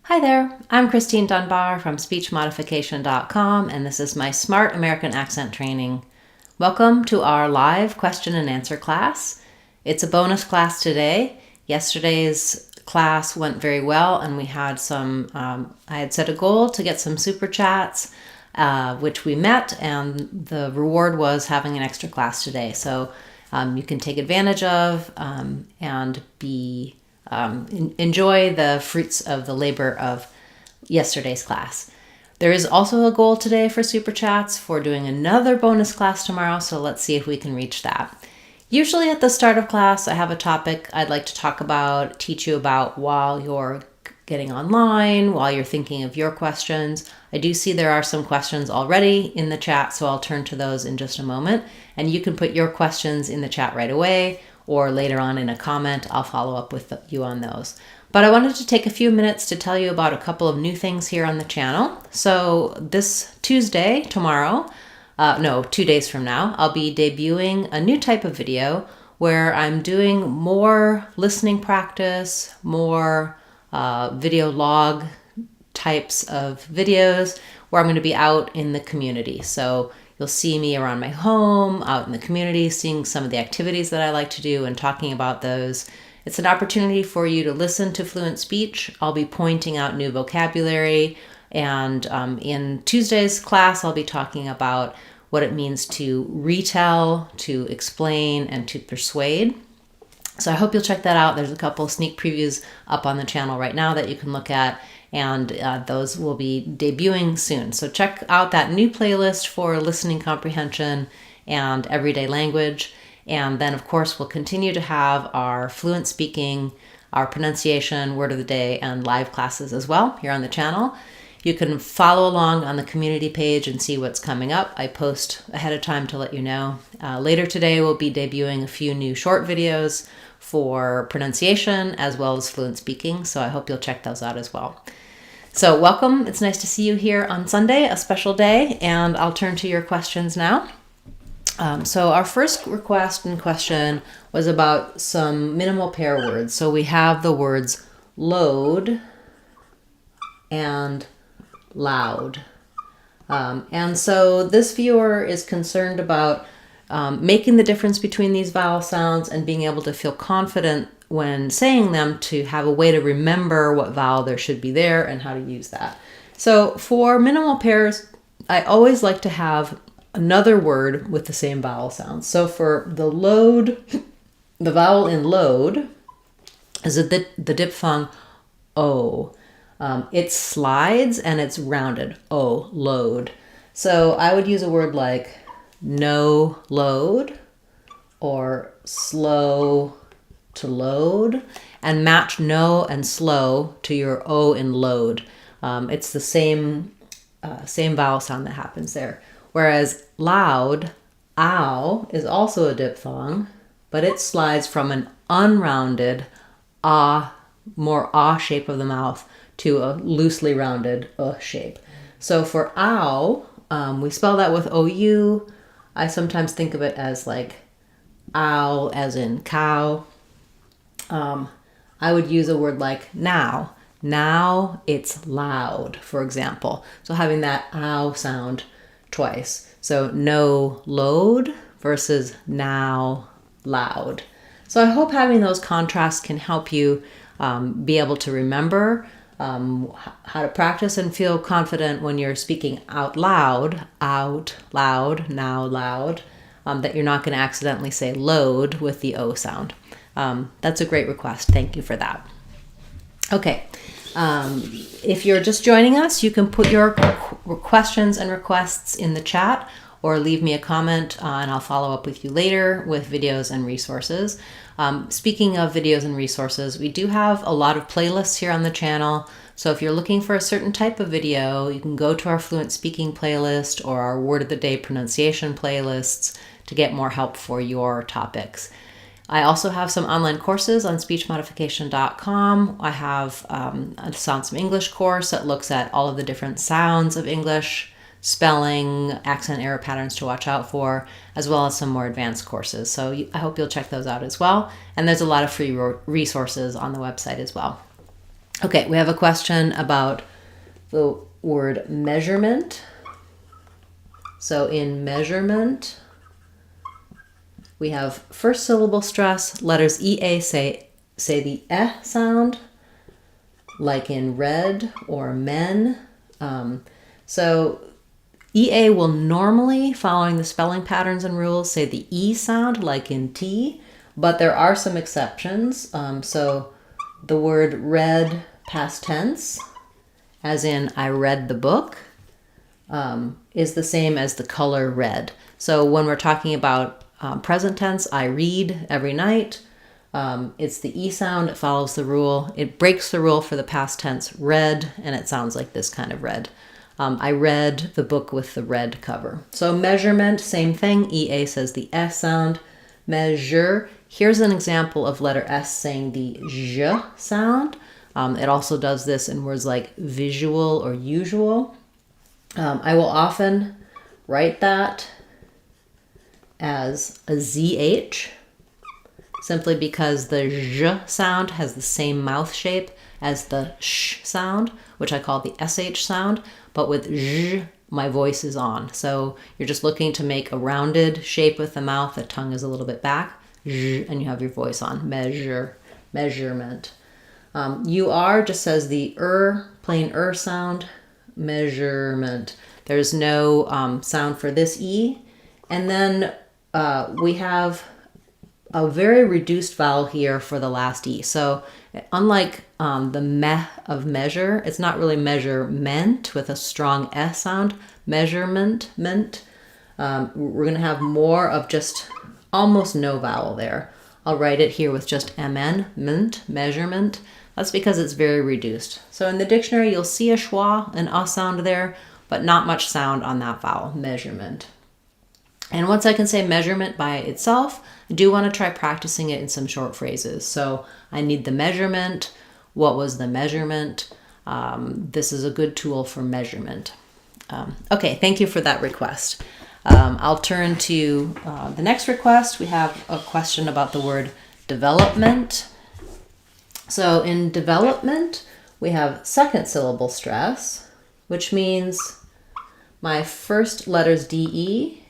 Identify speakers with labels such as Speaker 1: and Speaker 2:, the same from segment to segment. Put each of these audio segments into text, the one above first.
Speaker 1: Hi there, I'm Christine Dunbar from speechmodification.com, and this is my Smart American Accent Training. Welcome to our live question and answer class. It's a bonus class today. Yesterday's class went very well, and we had I had set a goal to get some super chats, which we met, and the reward was having an extra class today. So you can take advantage of and enjoy the fruits of the labor of yesterday's class. There is also a goal today for Super Chats for doing another bonus class tomorrow, so let's see if we can reach that. Usually at the start of class, I have a topic I'd like to talk about, teach you about while you're getting online, while you're thinking of your questions. I do see there are some questions already in the chat, so I'll turn to those in just a moment. And you can put your questions in the chat right away, or later on in a comment, I'll follow up with you on those. But I wanted to take a few minutes to tell you about a couple of new things here on the channel. So this Tuesday, tomorrow, 2 days from now, I'll be debuting a new type of video where I'm doing more listening practice, more video log types of videos where I'm going to be out in the community. So you'll see me around my home, out in the community, seeing some of the activities that I like to do and talking about those. It's an opportunity for you to listen to fluent speech. I'll be pointing out new vocabulary, and in Tuesday's class, I'll be talking about what it means to retell, to explain, and to persuade. So I hope you'll check that out. There's a couple sneak previews up on the channel right now that you can look at, and those will be debuting soon. So check out that new playlist for listening comprehension and everyday language. And then, of course, we'll continue to have our fluent speaking, our pronunciation, word of the day, and live classes as well here on the channel. You can follow along on the community page and see what's coming up. I post ahead of time to let you know. Later today, we'll be debuting a few new short videos for pronunciation as well as fluent speaking. So I hope you'll check those out as well. So welcome. It's nice to see you here on Sunday, a special day, and I'll turn to your questions now. So our first request and question was about some minimal pair words. So we have the words load and loud. And so this viewer is concerned about making the difference between these vowel sounds and being able to feel confident when saying them, to have a way to remember what vowel there should be there and how to use that. So for minimal pairs, I always like to have another word with the same vowel sound. So for the load, the vowel in load is the diphthong O. It slides and it's rounded. O, load. So I would use a word like no load or slow to load, and match no and slow to your O in load. It's the same vowel sound that happens there. Whereas loud, ow, is also a diphthong, but it slides from an unrounded more shape of the mouth to a loosely rounded shape. So for ow, we spell that with OU. I sometimes think of it as like ow as in cow. I would use a word like now. Now it's loud, for example. So having that ow sound twice. So no load versus now loud. So I hope having those contrasts can help you be able to remember how to practice and feel confident when you're speaking out loud, now loud, that you're not going to accidentally say load with the O sound. That's a great request. Thank you for that. Okay. If you're just joining us, you can put your questions and requests in the chat or leave me a comment and I'll follow up with you later with videos and resources. Speaking of videos and resources, we do have a lot of playlists here on the channel. So if you're looking for a certain type of video, you can go to our fluent speaking playlist or our word of the day pronunciation playlists to get more help for your topics. I also have some online courses on speechmodification.com. I have a Sounds of English course that looks at all of the different sounds of English, spelling, accent error patterns to watch out for, as well as some more advanced courses. So I hope you'll check those out as well. And there's a lot of free resources on the website as well. Okay, we have a question about the word measurement. So in measurement, we have first syllable stress. Letters EA say the eh sound, like in red or men. So EA will normally, following the spelling patterns and rules, say the E sound, like in tea, but there are some exceptions. So the word read past tense, as in I read the book, is the same as the color red. So when we're talking about present tense, I read every night, it's the E sound, it follows the rule. It breaks the rule for the past tense read, and it sounds like this kind of red. I read the book with the red cover. So measurement, same thing. EA says the S sound. Measure. Here's an example of letter S saying the J sound. It also does this in words like visual or usual. I will often write that as a ZH, simply because the J sound has the same mouth shape as the sh sound, which I call the SH sound, but with J, my voice is on. So you're just looking to make a rounded shape with the mouth, the tongue is a little bit back, J, and you have your voice on. Measure, measurement. UR just says the plain sound, measurement. There's no sound for this E. And then we have a very reduced vowel here for the last E. So unlike the meh of measure, it's not really measurement with a strong S sound. Measurement, meant. We're going to have more of just almost no vowel there. I'll write it here with just MN, ment, measurement. That's because it's very reduced. So in the dictionary, you'll see a schwa, an sound there, but not much sound on that vowel, measurement. And once I can say measurement by itself, I do want to try practicing it in some short phrases. So I need the measurement. What was the measurement? This is a good tool for measurement. Okay, thank you for that request. I'll turn to the next request. We have a question about the word development. So in development, we have second syllable stress, which means my first letters DE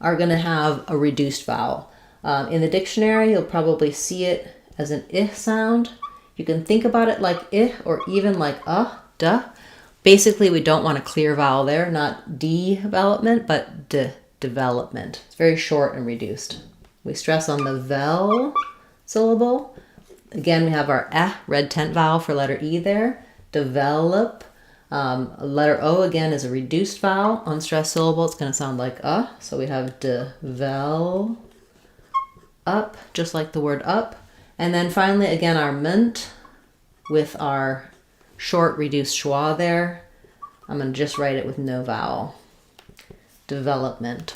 Speaker 1: are going to have a reduced vowel. In the dictionary, you'll probably see it as an I sound. You can think about it like I or even like duh. Basically, we don't want a clear vowel there, not development, but development. It's very short and reduced. We stress on the vel syllable. Again, we have our red tent vowel for letter E there. Develop. Letter O again is a reduced vowel. Unstressed syllable, it's going to sound like So we have devel, up, just like the word up. And then finally, again, our ment with our short reduced schwa there. I'm going to just write it with no vowel. Development.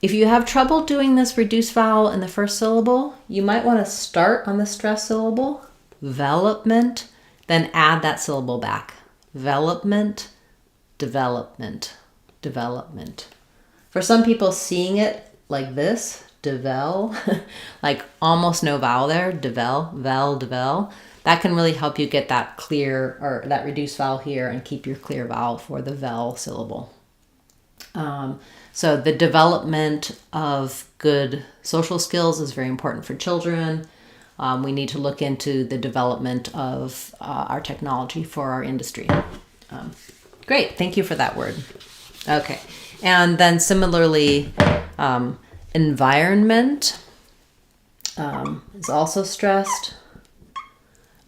Speaker 1: If you have trouble doing this reduced vowel in the first syllable, you might want to start on the stressed syllable, development, then add that syllable back. Development, development, development. For some people, seeing it like this, devel, like almost no vowel there, devel, vel, devel, that can really help you get that clear or that reduced vowel here and keep your clear vowel for the vel syllable. So the development of good social skills is very important for children. We need to look into the development of our technology for our industry. Great, thank you for that word. Okay, and then similarly, environment is also stressed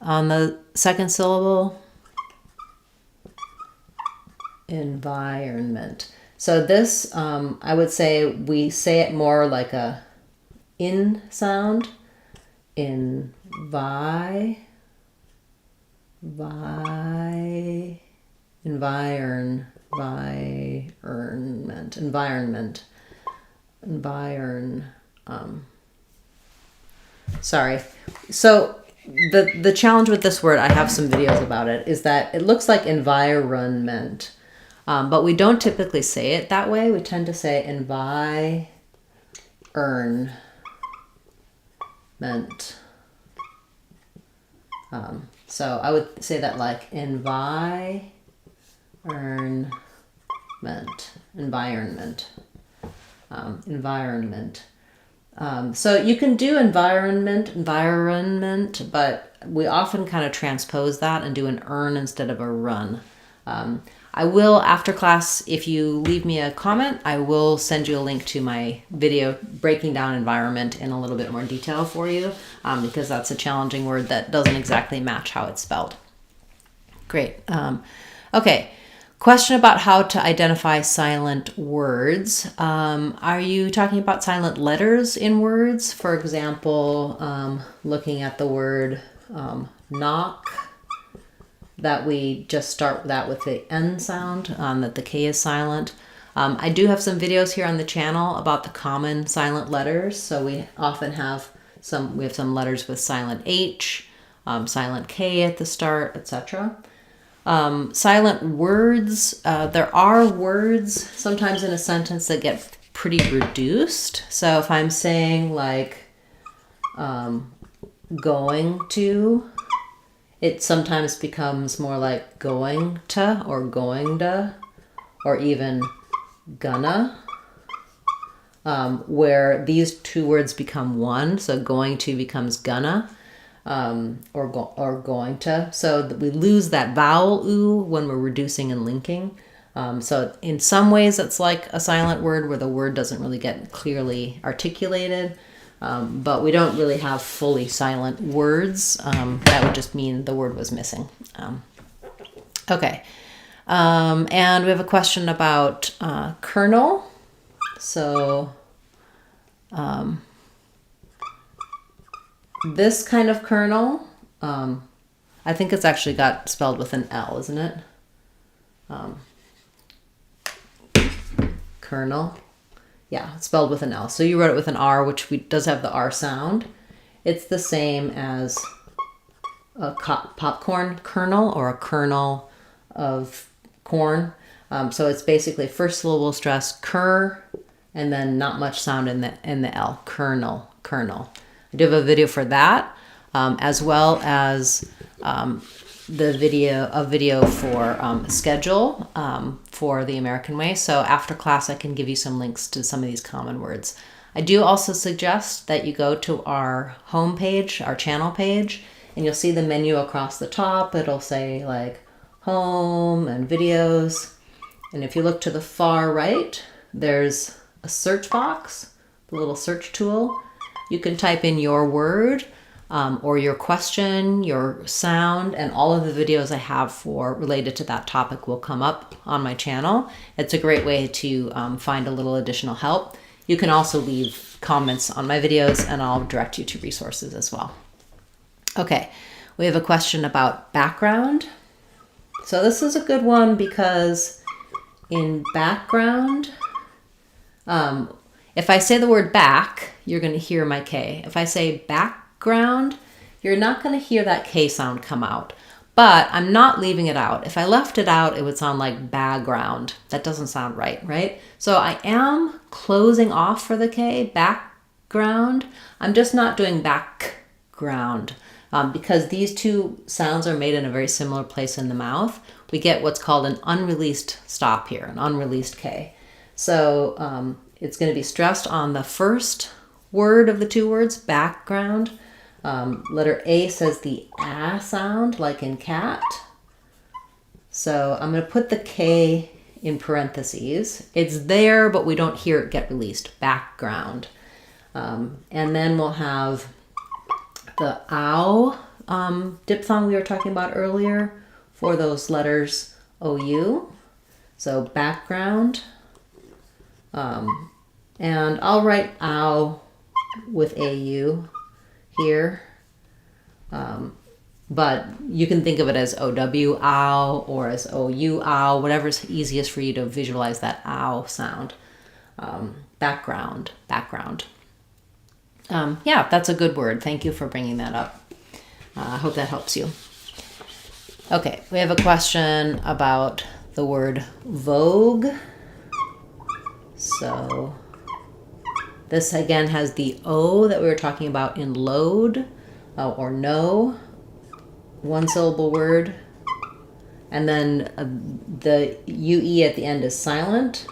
Speaker 1: on the second syllable. Environment. So this, I would say we say it more like a in sound. Environment. Sorry. So the challenge with this word, I have some videos about it, is that it looks like environment. But we don't typically say it that way. We tend to say environment. So I would say that like environment. So you can do environment, but we often kind of transpose that and do an earn instead of a run. I will, after class, if you leave me a comment, I will send you a link to my video breaking down environment in a little bit more detail for you, because that's a challenging word that doesn't exactly match how it's spelled. Great. Okay. Question about how to identify silent words. Are you talking about silent letters in words? For example, looking at the word knock, that we just start that with the N sound, that the K is silent. I do have some videos here on the channel about the common silent letters. So we often have some letters with silent H, silent K at the start, etc. Silent words, there are words sometimes in a sentence that get pretty reduced. So if I'm saying like going to, it sometimes becomes more like going to or going to, or even gonna, where these two words become one. So going to becomes gonna. Or going to. So we lose that vowel oo when we're reducing and linking. So in some ways it's like a silent word where the word doesn't really get clearly articulated, but we don't really have fully silent words. That would just mean the word was missing. Okay. And we have a question about kernel. So this kind of kernel, I think it's actually got spelled with an L, isn't it? Kernel. Yeah, it's spelled with an L. So you wrote it with an R, which does have the R sound. It's the same as a popcorn kernel or a kernel of corn. So it's basically first syllable stress, cur, and then not much sound in the L, kernel. I do have a video for that, as well as a video for schedule for the American way. So after class, I can give you some links to some of these common words. I do also suggest that you go to our home page, our channel page, and you'll see the menu across the top. It'll say like home and videos. And if you look to the far right, there's a search box, the little search tool. You can type in your word or your question, your sound, and all of the videos I have related to that topic will come up on my channel. It's a great way to find a little additional help. You can also leave comments on my videos and I'll direct you to resources as well. Okay, we have a question about background. So this is a good one because in background, if I say the word back, you're going to hear my K. If I say background, you're not going to hear that K sound come out. But I'm not leaving it out. If I left it out, it would sound like background. That doesn't sound right? So I am closing off for the K, background. I'm just not doing background because these two sounds are made in a very similar place in the mouth. We get what's called an unreleased stop here, an unreleased K. So it's going to be stressed on the first word of the two words, background. Letter A says the ah sound, like in cat. So I'm going to put the K in parentheses. It's there, but we don't hear it get released, background. And then we'll have the ow diphthong we were talking about earlier for those letters OU. So background. And I'll write ow with AU here. But you can think of it as OW ow or as OU ow, whatever's easiest for you to visualize that ow sound. Background. Yeah, that's a good word. Thank you for bringing that up. I hope that helps you. Okay, we have a question about the word vogue. So this again has the O that we were talking about in load or no. one syllable word, and then the UE at the end is silent.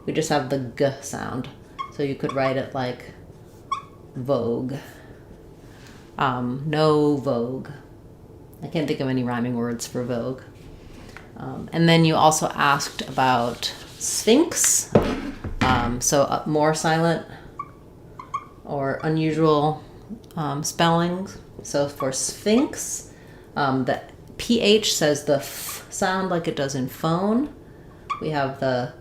Speaker 1: We just have the G sound. So you could write it like vogue. No vogue. I can't think of any rhyming words for vogue. And then you also asked about sphinx. So more silent or unusual spellings. So for sphinx, the PH says the F sound like it does in phone. We have the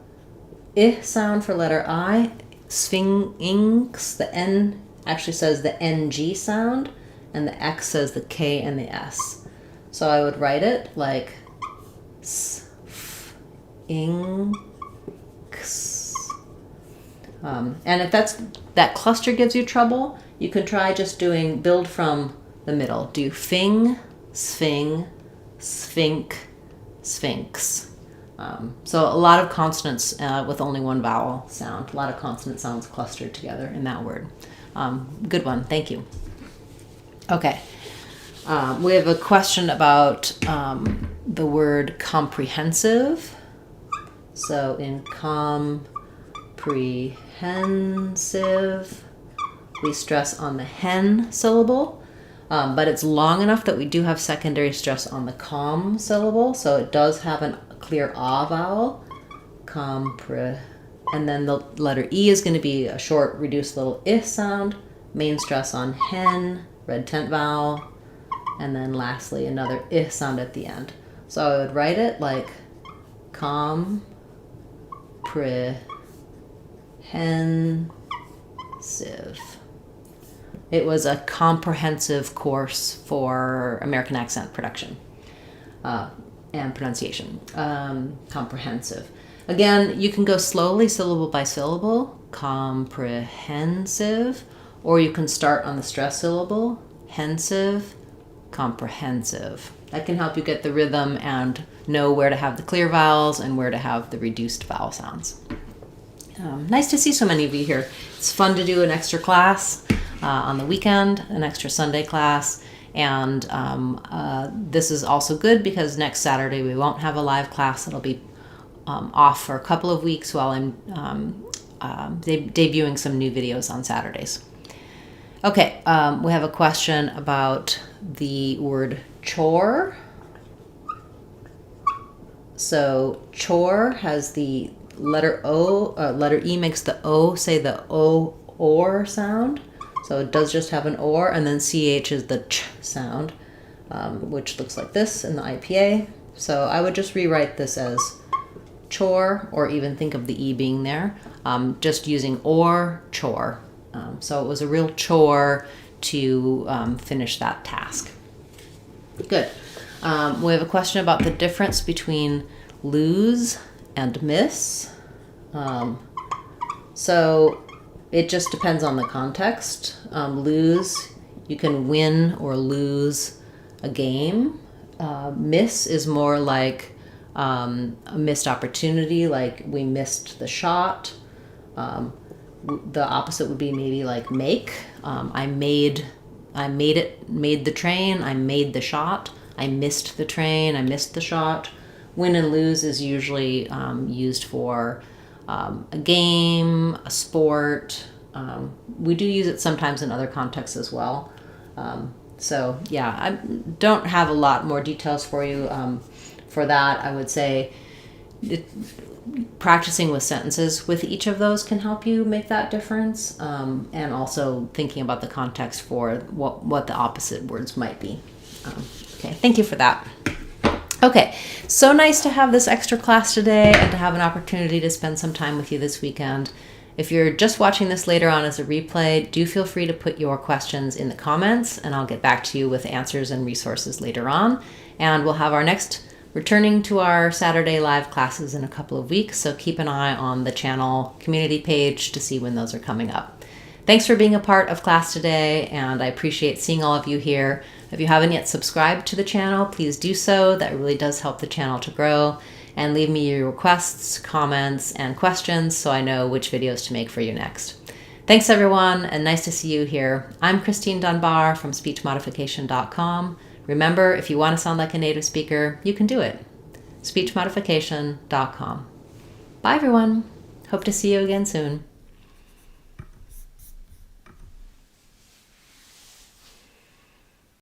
Speaker 1: I sound for letter I. Sphinx, the N actually says the NG sound, and the X says the K and the S. So I would write it like sphinx. And if that cluster gives you trouble, you can try just doing build from the middle. Do fing, sphinx, sphinx, sphinx. So a lot of consonants with only one vowel sound. A lot of consonant sounds clustered together in that word. Good one. Thank you. Okay. We have a question about the word comprehensive. So in comprehensive, we stress on the hen syllable, but it's long enough that we do have secondary stress on the com syllable. So it does have a clear ah vowel, and then the letter E is going to be a short, reduced little I sound, main stress on hen, red tent vowel, and then lastly another I sound at the end. So I would write it like comprehensive. It was a comprehensive course for American accent production and pronunciation. Comprehensive. Again, you can go slowly, syllable by syllable, comprehensive, or you can start on the stress syllable, hensive, comprehensive. That can help you get the rhythm and know where to have the clear vowels and where to have the reduced vowel sounds. Nice to see so many of you here. It's fun to do an extra class on the weekend, an extra Sunday class. And this is also good because next Saturday we won't have a live class. It'll be off for a couple of weeks while I'm debuting some new videos on Saturdays. Okay, we have a question about the word chore. So chore has the letter O, letter E makes the O say the O or sound. So it does just have an or, and then CH is the ch sound, which looks like this in the IPA. So I would just rewrite this as chore, or even think of the E being there, just using or chore. So it was a real chore to finish that task. Good. We have a question about the difference between lose and miss. So it just depends on the context. Lose, you can win or lose a game. Miss is more like a missed opportunity, like we missed the shot. The opposite would be maybe like make. I made the train, I made the shot. I missed the train, I missed the shot. Win and lose is usually used for a game, a sport. We do use it sometimes in other contexts as well. So yeah, I don't have a lot more details for you for that. I would say practicing with sentences with each of those can help you make that difference, and also thinking about the context for what the opposite words might be. Okay, thank you for that. Okay, so nice to have this extra class today and to have an opportunity to spend some time with you this weekend. If you're just watching this later on as a replay, do feel free to put your questions in the comments and I'll get back to you with answers and resources later on. And we'll have our next returning to our Saturday live classes in a couple of weeks, so keep an eye on the channel community page to see when those are coming up. Thanks for being a part of class today, and I appreciate seeing all of you here. If you haven't yet subscribed to the channel, please do so. That really does help the channel to grow. And leave me your requests, comments, and questions so I know which videos to make for you next. Thanks everyone, and nice to see you here. I'm Christine Dunbar from speechmodification.com, Remember, if you want to sound like a native speaker, you can do it. speechmodification.com. Bye, everyone. Hope to see you again soon.